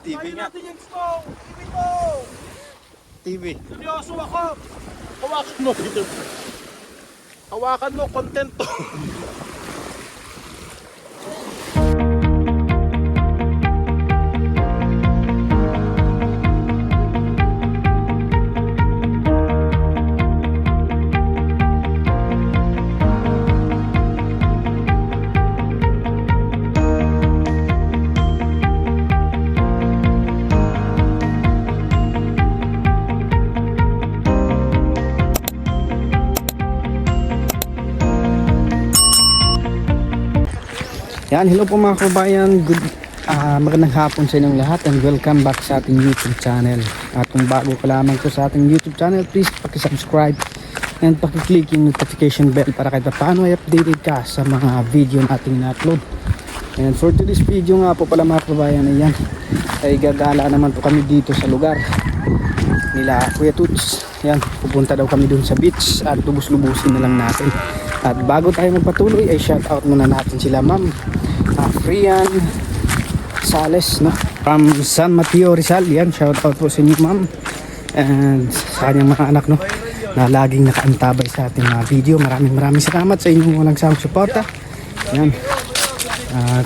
TV nga. Natin yung smoke. TV to. TV. Seryoso ako. Hawakan mo dito. Hawakan mo, content to. Yan, hello po mga kabayan. Magandang hapon sa inyong lahat and welcome back sa ating YouTube channel. At kung bago ka lamang po sa ating YouTube channel, please paki-subscribe and paki-click yung notification bell para kahit paano ay updated ka sa mga video nating na-upload. And for today's video nga po pala mga kabayan, ayan, ay gagala naman po kami dito sa lugar nila Kuya Toots. Yan, pupunta daw kami dun sa beach at lubos-lubusin na lang natin. At bago tayo magpatuloy ay shout out muna natin sila Ma'am Frian Sales, no? From San Mateo Rizal. Yan, shout out po sa inyo Ma'am and sa kanyang mga anak, no, na laging nakaantabay sa ating mga video. Maraming salamat sa inyong walang sawang suporta. Yan, at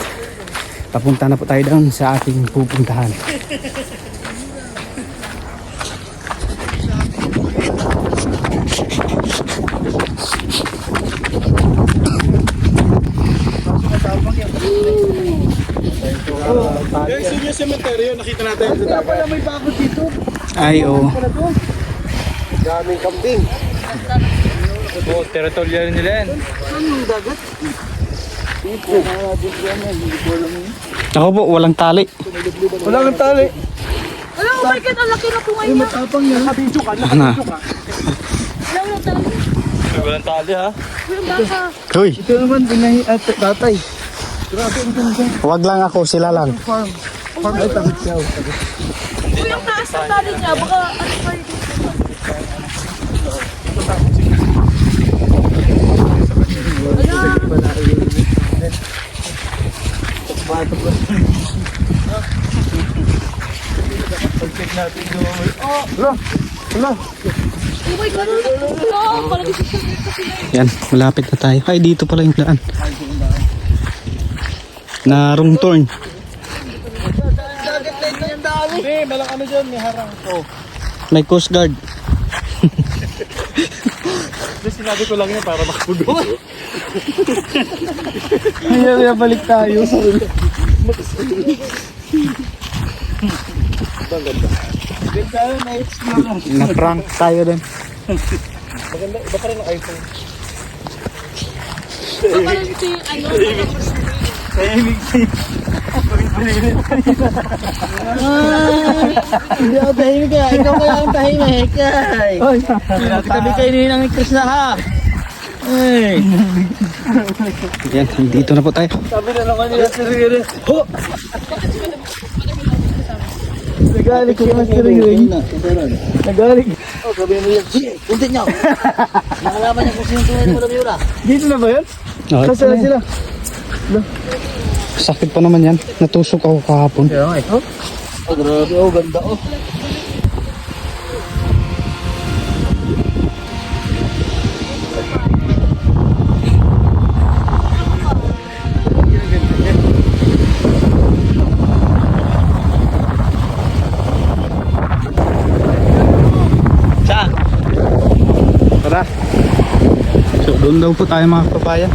papunta na po tayo doon sa ating pupuntahan. Guys, yun yung cemetery, nakita natin. Kaya pala may bago dito. Ay, oo. Daming kambing. Oh, teritoryo nila yan. Anong dagat? Ako po, walang tali. Wala nang tali. Alam mo, bakit ang laki na po Ay, ngayon? matapang yan. Nakabidyo ka, Ano? nakabidyo ka. Alam mo talaga. Walang tali ha. Yung baka. Hoy, Ito naman, binahi at tatay. Grabe, ang ganda. wag lang ako, sila lang. Farm. Farm ay tagit siya. Yung taas ng tali niya, baka ano pa yun. Pag-check natin doon. Wala. Wala. Oh my God. Oo, palagi siya kasi. Yan, malapit na tayo. Ay, dito pala yung daan. Na wrong turn. Dagat na ito yung dami. Hindi, malang ano dyan, may harang. Oh. May coast guard. Hindi, sinabi ko lang yun para makapulo. Kaya balik tayo. Ganda yun, na-explore lang. Na-prank tayo din. Maganda, iba pa rin ang iPhone. Baka rin ito yung ano. Tahimik siya. Hindi ako tahimik kaya. Ikaw kaya ang tahimik. Ay, tabi kayo ni ng Chris na ha. Ay. Yan, dito na po tayo. Sabi na naman nila si Riri. Ho! Nagalig siya mas si Riri. Nagalig. Oh, sabi mo yan. Sige, kuntin niyo. Nakalaman niya kung sino tunay mo na Miura. Dito na ba yan? Okay, Kasi na sila. sakit pa naman yan. Natusok ako kahapon. Kaya nga ito. Oh, grabe. Oh, ganda oh. Saan? Tara. So, doon daw po tayo mga kabayan.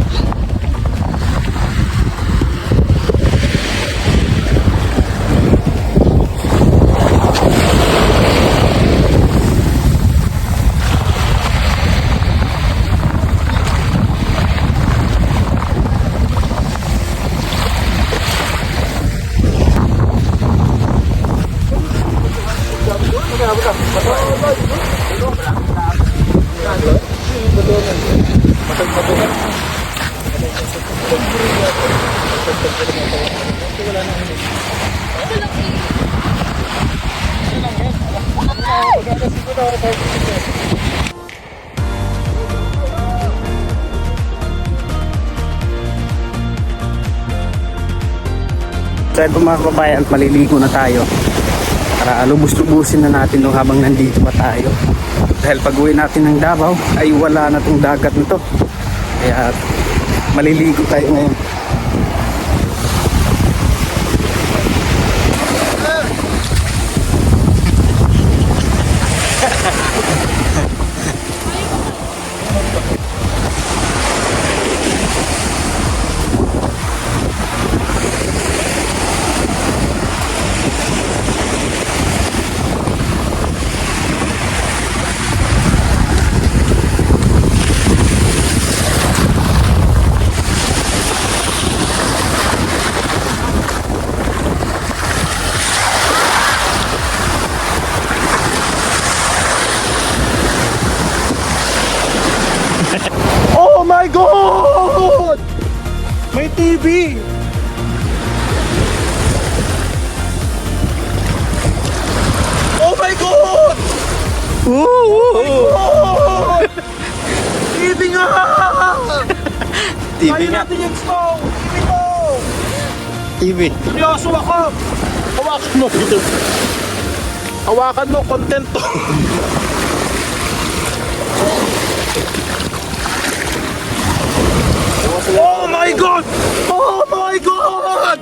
So ito mga kababayan, at maliligo na tayo para lubos-lubusin na natin no, habang nandito pa tayo. Dahil pag uwi natin ng Davao ay wala na tong dagat nito. Kaya maliligo tayo ngayon. Oh my God! May TV! Oh my God! God! TV nga! TV Kaya nga. natin yung snow! TV mo! TV. Seryoso ako! Hawakan mo dito. Hawakan mo, content to. Oh my God! Oh my God!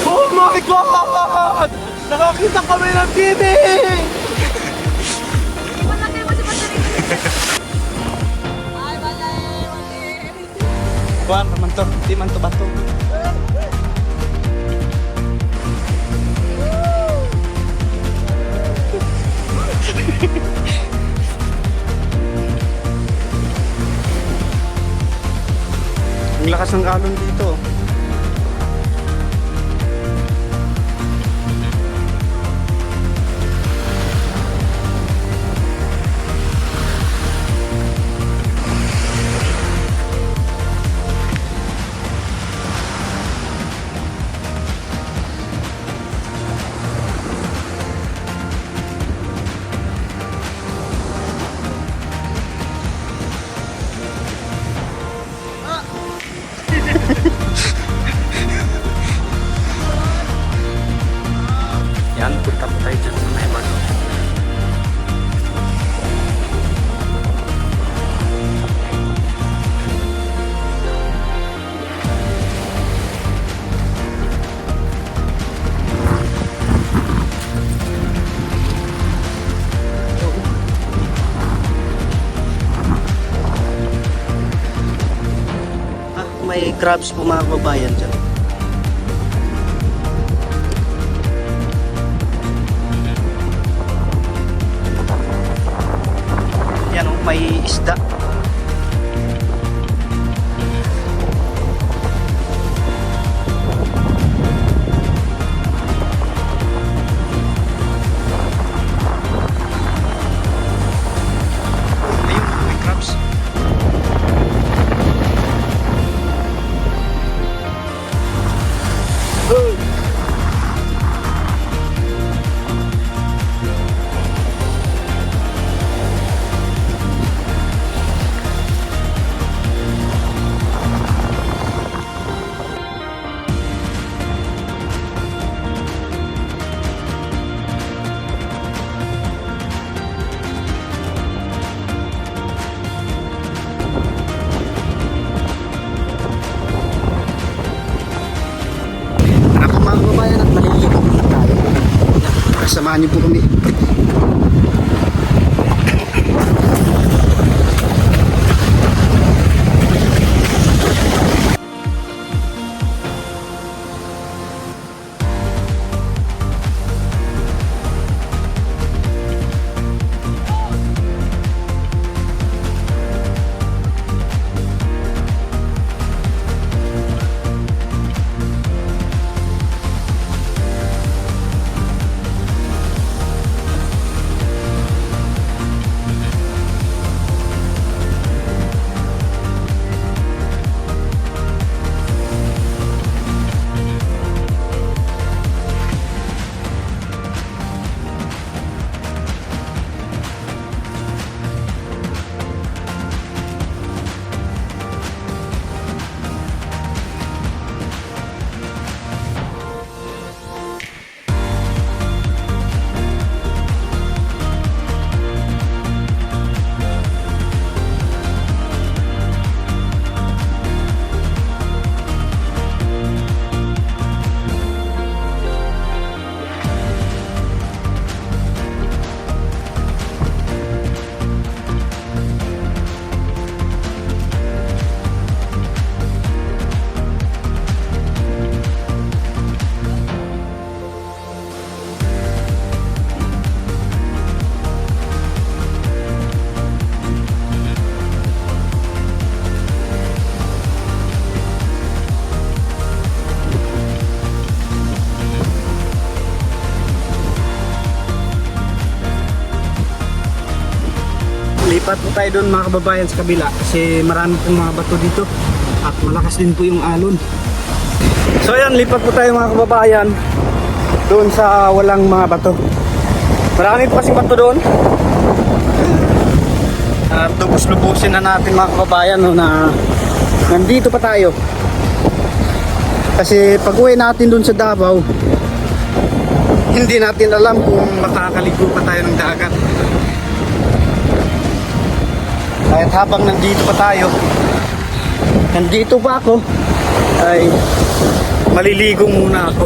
Oh my God! Nakakita kami ng TV! Malaki mo si Patrick. Ay, malaki. Kuan man to, di man to bato. Ang lakas ng alon dito. Yan, punta po tayo dyan sa may bato. May crabs po mga kababayan dyan. Yan o, may isda. Ayun, may crabs. Ako mga kababayan at maliligo na tayo. Kasamahan niyo po kami. lipat po tayo doon mga kababayan sa kabila kasi marami pong mga bato dito at malakas din po yung alon. So ayan, lipat po tayo mga kababayan doon sa walang mga bato. Marami po kasing bato doon. Lubos-lubusin na natin mga kababayan no, na nandito pa tayo. Kasi pag uwi natin doon sa Davao, hindi natin alam kung makakaligo pa tayo ng dagat. Kahit habang nandito pa tayo, nandito pa ako, ay maliligo muna ako.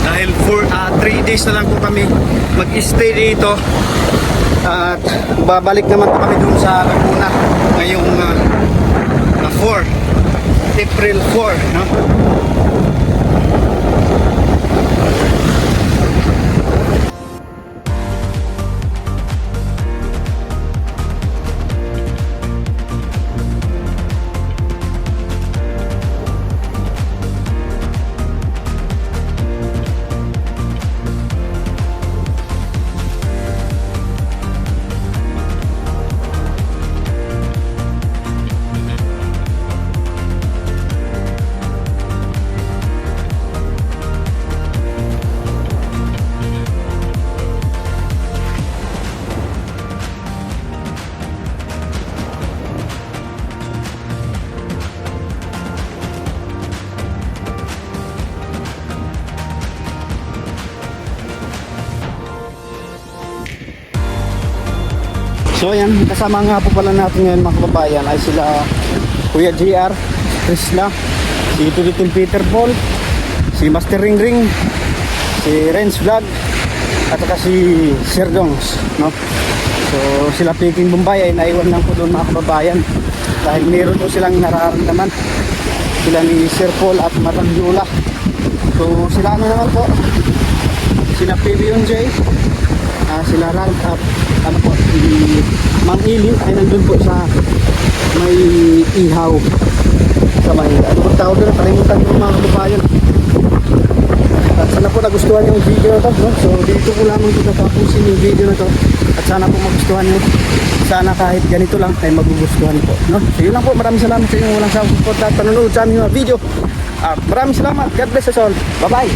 Dahil for 3 days na lang po kami mag-stay dito. At babalik naman po kami dun sa Laguna ngayong 4 April 4, no? So ayan, kasama nga po pala natin ngayon mga kababayan ay sila Kuya JR, Krishna, si Tulitin Peter Paul, si Master Ring Ring, si Renz Vlog, at saka si Sir Dongs, no? So sila Peking Bombay ay naiwan lang po doon mga kababayan dahil meron po silang nararamdaman, sila ni Sir Paul at Madam Yula. So sila ano naman po, sila Pilion J, sila Ralph at ano po, si Mang Ili ay nandun po sa may ihaw sa may ano po tawag doon, kalimutan ko mga kababayan. At sana po nagustuhan yung video na to, no? So dito po lamang ko tatapusin yung video na to at sana po magustuhan nyo. Sana kahit ganito lang ay magugustuhan po, no? So yun lang po, maraming salamat sa inyong walang sawang support at panonood sa aming mga video. Maraming salamat, God bless us all, bye bye.